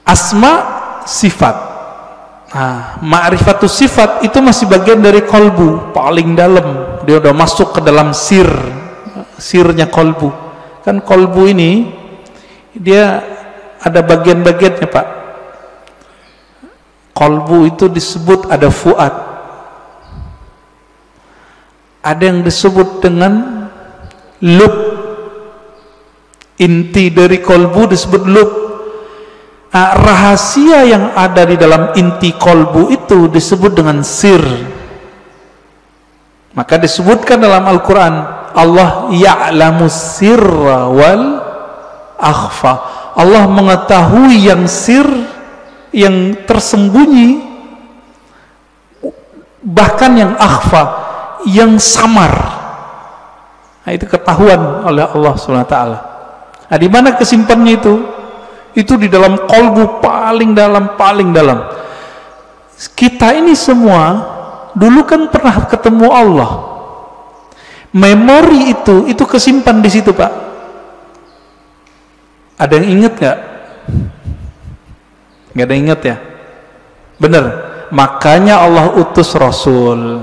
asma sifat. Nah, ma'rifatus sifat itu masih bagian dari kolbu, paling dalam. Dia udah masuk ke dalam sirnya kolbu. Kan kolbu ini dia ada bagian-bagiannya, Pak. Kolbu itu disebut ada fuad, ada yang disebut dengan lub. Inti dari kolbu disebut lub. Nah, rahasia yang ada di dalam inti kolbu itu disebut dengan sir. Maka disebutkan dalam Al-Quran, Allah ya'lamu sirra wal akhfa. Allah mengetahui yang sir, yang tersembunyi, bahkan yang akhfa, yang samar. Nah, itu ketahuan oleh Allah SWT. Nah, di mana kesimpannya itu? Itu di dalam kolbu paling dalam, paling dalam. Kita ini semua dulu kan pernah ketemu Allah. Memori itu kesimpan di situ, Pak. Ada yang ingat nggak? Nggak ada yang ingat ya? Bener. Makanya Allah utus Rasul.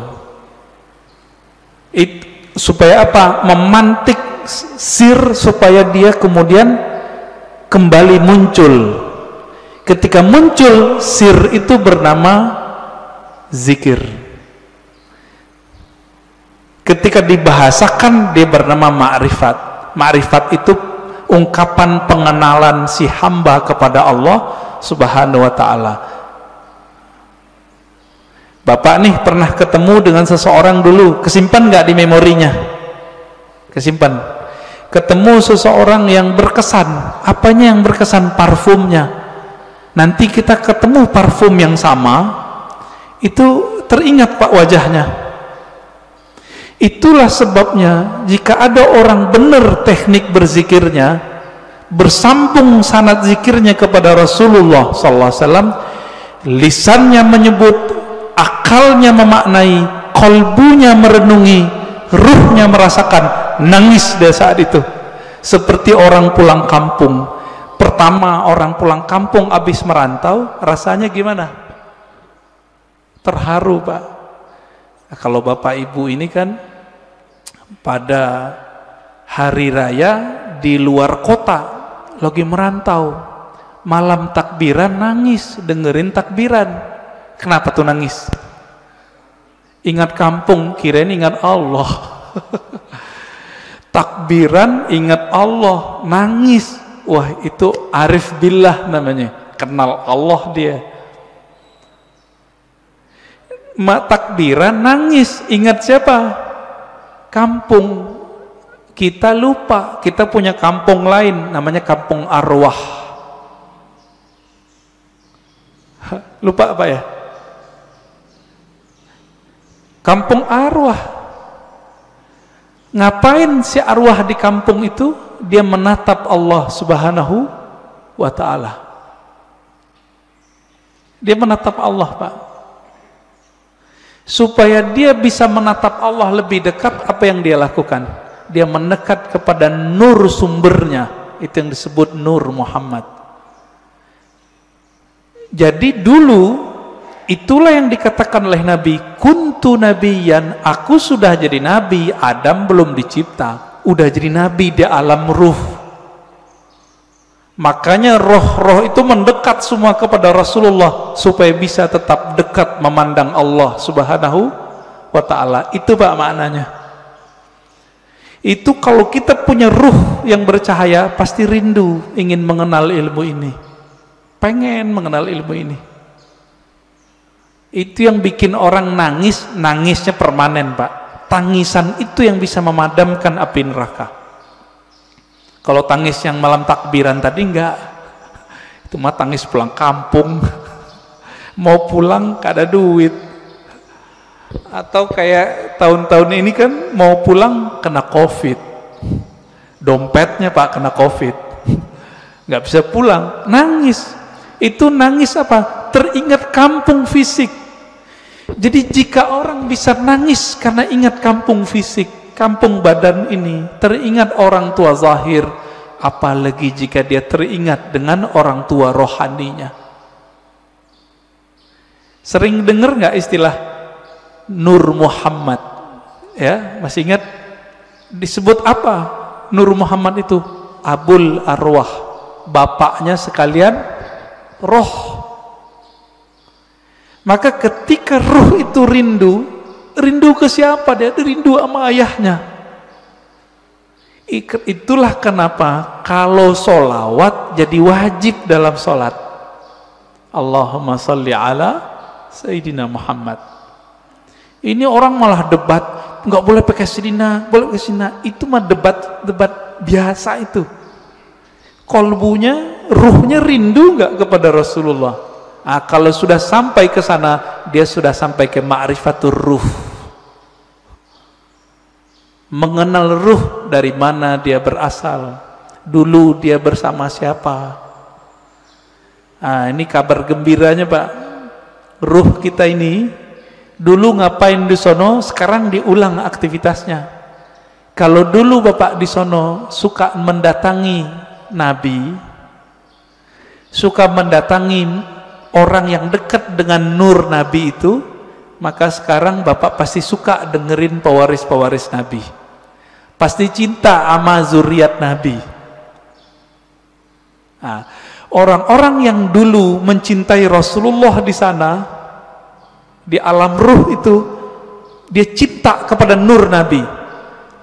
Supaya apa? Memantik sir supaya dia kemudian kembali muncul. Ketika muncul sir itu bernama zikir. Ketika dibahasakan dia bernama ma'rifat. Ma'rifat itu ungkapan pengenalan si hamba kepada Allah Subhanahu wa ta'ala. Bapak nih pernah ketemu dengan seseorang dulu, kesimpan nggak di memorinya? Kesimpan. Ketemu seseorang yang berkesan. Apanya yang berkesan? Parfumnya. Nanti kita ketemu parfum yang sama, itu teringat, Pak, wajahnya. Itulah sebabnya jika ada orang benar teknik berzikirnya, bersambung sanad zikirnya kepada Rasulullah SAW, lisannya menyebut, akalnya memaknai, kolbunya merenungi, ruhnya merasakan, nangis dia saat itu seperti orang pulang kampung. Pertama orang pulang kampung habis merantau, rasanya gimana? Terharu, Pak. Nah, kalau Bapak Ibu ini kan pada hari raya di luar kota lagi merantau, malam takbiran nangis dengerin takbiran. Kenapa tuh nangis? Ingat kampung, kirain ingat Allah. Takbiran ingat Allah, nangis. Wah, itu arif billah namanya, kenal Allah dia. Takbiran nangis, ingat siapa? Kampung. Kita lupa, kita punya kampung lain namanya kampung arwah. Lupa apa ya? Kampung arwah. Ngapain si arwah di kampung itu? Dia menatap Allah Subhanahu wa ta'ala. Dia menatap Allah, Pak. Supaya dia bisa menatap Allah lebih dekat, apa yang dia lakukan? Dia mendekat kepada nur sumbernya. Itu yang disebut nur Muhammad. Jadi dulu itulah yang dikatakan oleh Nabi, kuntu nabiyan, aku sudah jadi nabi, Adam belum dicipta, udah jadi nabi di alam ruh. Makanya roh-roh itu mendekat semua kepada Rasulullah supaya bisa tetap dekat memandang Allah Subhanahu wa ta'ala. Itu, Pak, maknanya. Itu kalau kita punya ruh yang bercahaya, pasti rindu ingin mengenal ilmu ini, pengen mengenal ilmu ini. Itu yang bikin orang nangis, nangisnya permanen, Pak. Tangisan itu yang bisa memadamkan api neraka. Kalau tangis yang malam takbiran tadi enggak. Itu mah tangis pulang kampung. Mau pulang gak ada duit. Atau kayak tahun-tahun ini kan mau pulang kena COVID. Dompetnya, Pak, kena COVID. Nggak bisa pulang, nangis. Itu nangis apa? Teringat kampung fisik. Jadi jika orang bisa nangis karena ingat kampung fisik, kampung badan ini, teringat orang tua zahir, apalagi jika dia teringat dengan orang tua rohaninya. Sering dengar nggak istilah Nur Muhammad? Ya, masih ingat disebut apa Nur Muhammad itu? Abul Arwah, bapaknya sekalian roh. Maka ketika ruh itu rindu ke siapa? Dia rindu sama ayahnya. Itulah kenapa kalau solawat jadi wajib dalam solat. Allahumma salli ala Sayyidina Muhammad. Ini orang malah debat, nggak boleh pakai Sayyidina, boleh pakai Sayyidina. Itu mah debat biasa itu. Kolbunya, ruhnya rindu nggak kepada Rasulullah? Nah, kalau sudah sampai ke sana, dia sudah sampai ke ma'rifatur ruh. Mengenal ruh dari mana dia berasal. Dulu dia bersama siapa. Nah, ini kabar gembiranya Pak. Ruh kita ini dulu ngapain di sono, sekarang diulang aktivitasnya. Kalau dulu Bapak di sono suka mendatangi Nabi, suka mendatangi orang yang dekat dengan nur Nabi itu, maka sekarang Bapak pasti suka dengerin pewaris-pewaris Nabi. Pasti cinta sama zuriat Nabi. Nah, orang-orang yang dulu mencintai Rasulullah di sana, di alam ruh itu, dia cinta kepada nur Nabi.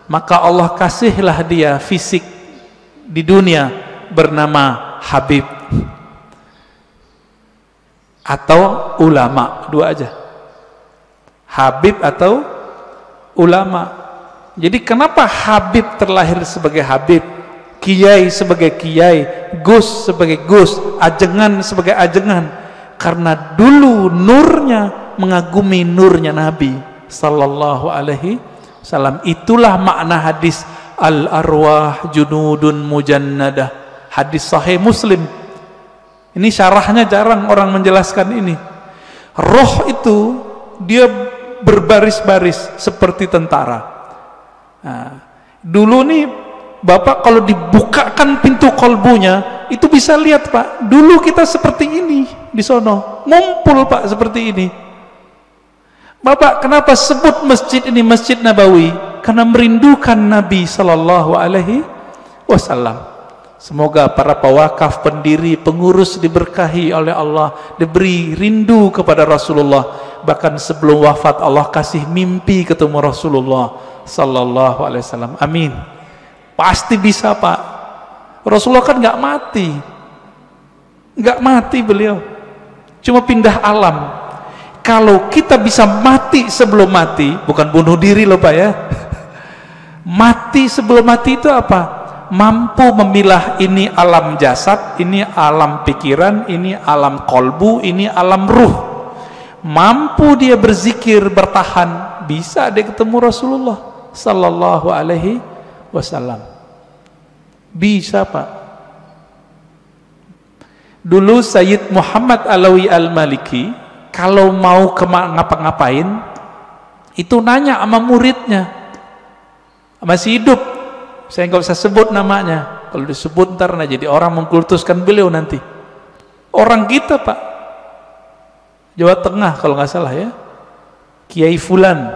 Maka Allah kasihlah dia fisik di dunia bernama Habib atau ulama, dua aja, Habib atau ulama. Jadi kenapa Habib terlahir sebagai Habib, Kiai sebagai Kiai, Gus sebagai Gus, Ajengan sebagai Ajengan? Karena dulu nurnya mengagumi nurnya Nabi sallallahu alaihi wasallam. Itulah makna hadis al-arwah junudun mujannadah, hadis sahih Muslim. Ini syarahnya jarang orang menjelaskan ini. Roh itu dia berbaris-baris seperti tentara. Nah, dulu nih Bapak kalau dibukakan pintu kolbunya itu bisa lihat Pak. Dulu kita seperti ini di sono, ngumpul Pak seperti ini. Bapak kenapa sebut masjid ini Masjid Nabawi? Karena merindukan Nabi Sallallahu Alaihi Wasallam. Semoga para pewakaf, pendiri, pengurus diberkahi oleh Allah, diberi rindu kepada Rasulullah. Bahkan sebelum wafat Allah kasih mimpi ketemu Rasulullah Sallallahu Alaihi Wasallam. Amin. Pasti bisa Pak. Rasulullah kan nggak mati beliau, cuma pindah alam. Kalau kita bisa mati sebelum mati, bukan bunuh diri loh Pak ya. Mati sebelum mati itu apa? Mampu memilah ini alam jasad, ini alam pikiran, ini alam kolbu, ini alam ruh. Mampu dia berzikir, bertahan, bisa dia ketemu Rasulullah Sallallahu Alaihi Wasallam. Bisa Pak. Dulu Sayyid Muhammad Alawi Al-Maliki kalau mau ngapa-ngapain itu nanya sama muridnya, masih hidup, saya nggak usah sebut namanya, kalau disebut ntar jadi orang mengkultuskan beliau nanti. Orang kita Pak, Jawa Tengah kalau nggak salah ya, Kiai Fulan,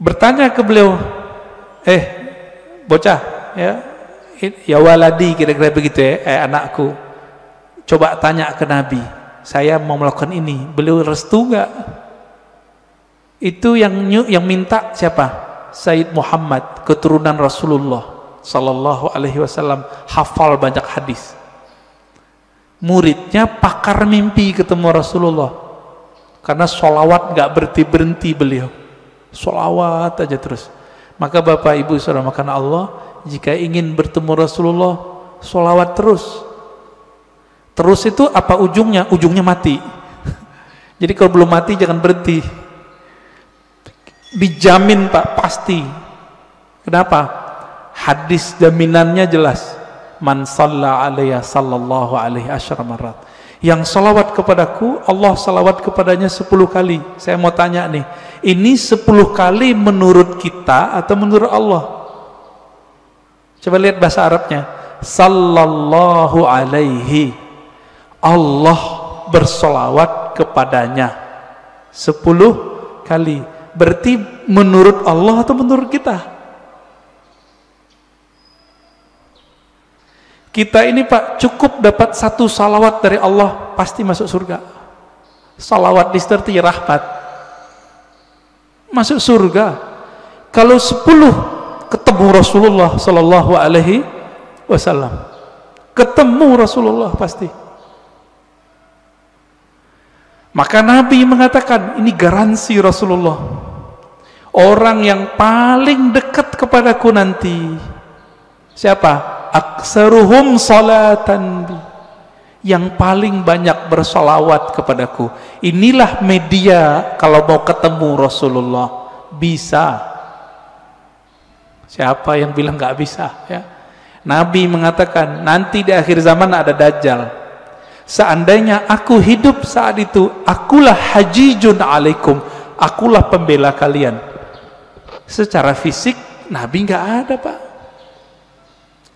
bertanya ke beliau, bocah ya waladi, kira-kira begitu ya, anakku, coba tanya ke Nabi, saya mau melakukan ini, beliau restu nggak? Itu yang minta siapa? Sayyid Muhammad, keturunan Rasulullah Sallallahu Alaihi Wasallam, hafal banyak hadis. Muridnya pakar mimpi ketemu Rasulullah, karena sholawat nggak berhenti beliau, sholawat aja terus. Maka Bapak Ibu saudara makan Allah, jika ingin bertemu Rasulullah, sholawat terus. Terus itu apa ujungnya? Ujungnya mati. Jadi kalau belum mati jangan berhenti. Dijamin Pak, pasti. Kenapa? Hadis jaminannya jelas. Man shalla alayya sallallahu alaihi asyara marat. Yang salawat kepadaku, Allah salawat kepadanya 10 kali. Saya mau tanya nih, ini 10 kali menurut kita atau menurut Allah? Coba lihat bahasa Arabnya. Sallallahu alaihi. Allah bersolawat kepadanya 10 kali. Berarti menurut Allah atau menurut kita? Kita ini Pak, cukup dapat 1 salawat dari Allah, pasti masuk surga. Salawat di situ artinya rahmat. Masuk surga. Kalau 10 ketemu Rasulullah sallallahu alaihi wasallam. Ketemu Rasulullah pasti. Maka Nabi mengatakan, ini garansi Rasulullah. Orang yang paling dekat kepadaku nanti. Siapa? Aksaruhum salatan bi. Yang paling banyak bersolawat kepadaku. Inilah media kalau mau ketemu Rasulullah. Bisa. Siapa yang bilang nggak bisa? Ya. Nabi mengatakan, nanti di akhir zaman ada Dajjal. Seandainya aku hidup saat itu, akulah hajijun alaikum, akulah pembela kalian. Secara fisik Nabi nggak ada Pak,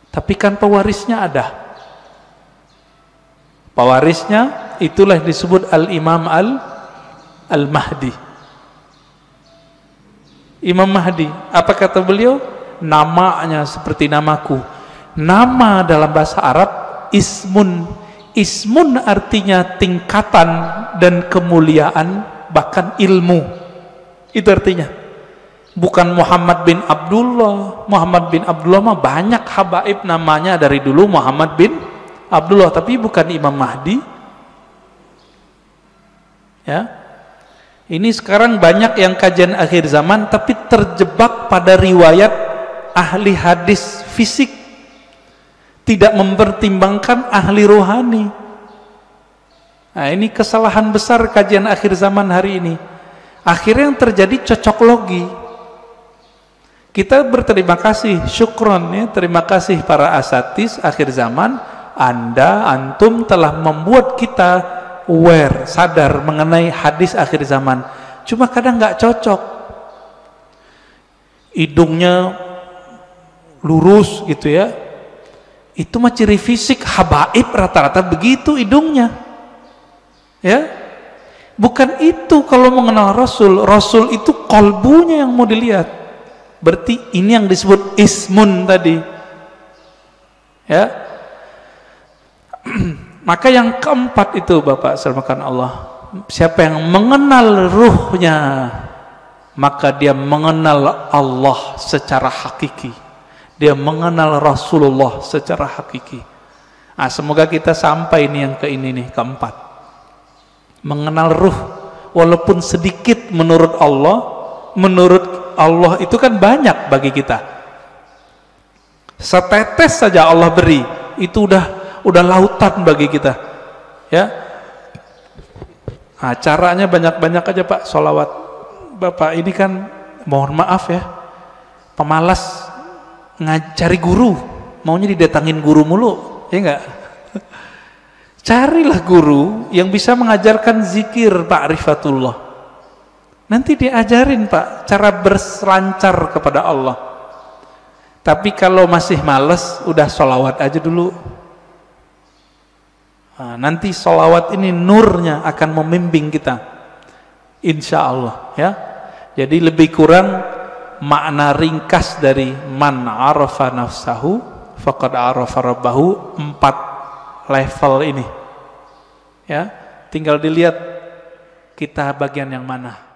tapi kan pewarisnya ada. Pewarisnya itulah disebut Al-Imam Al-Mahdi. Imam Mahdi, apa kata beliau? Namanya seperti namaku. Nama dalam bahasa Arab ismun. Ismun artinya tingkatan dan kemuliaan, bahkan ilmu. Itu artinya. Bukan Muhammad bin Abdullah. Muhammad bin Abdullah mah banyak habaib namanya dari dulu Muhammad bin Abdullah, tapi bukan Imam Mahdi. Ya. Ini sekarang banyak yang kajian akhir zaman tapi terjebak pada riwayat ahli hadis fisik. Tidak mempertimbangkan ahli rohani. Nah, ini kesalahan besar kajian akhir zaman hari ini. Akhirnya yang terjadi cocok logi. Kita berterima kasih, syukron ya, terima kasih para asatis akhir zaman. Antum telah membuat kita aware, sadar mengenai hadis akhir zaman. Cuma kadang nggak cocok. Hidungnya lurus gitu ya. Itu mah ciri fisik habaib, rata-rata begitu hidungnya. Ya. Bukan itu kalau mengenal Rasul. Rasul itu kolbunya yang mau dilihat. Berarti ini yang disebut ismun tadi. Ya. Maka yang keempat itu Bapak selamatkan Allah. Siapa yang mengenal ruhnya, maka dia mengenal Allah secara hakiki. Dia mengenal Rasulullah secara hakiki. Nah, semoga kita sampai ini yang keempat. Mengenal ruh, walaupun sedikit menurut Allah itu kan banyak bagi kita. Setetes saja Allah beri, itu udah lautan bagi kita. Ya. Nah, caranya banyak-banyak aja Pak, sholawat. Bapak ini kan mohon maaf ya, pemalas ngajari guru, maunya didatangin guru mulu, ya enggak? Carilah guru yang bisa mengajarkan zikir ma'rifatullah. Nanti diajarin Pak cara berselancar kepada Allah. Tapi kalau masih males, udah sholawat aja dulu. Nah, nanti sholawat ini nurnya akan membimbing kita, insya Allah ya. Jadi lebih kurang makna ringkas dari man arafa nafsahu faqad arafa rabbahu, 4 level ini ya, tinggal dilihat kita bagian yang mana.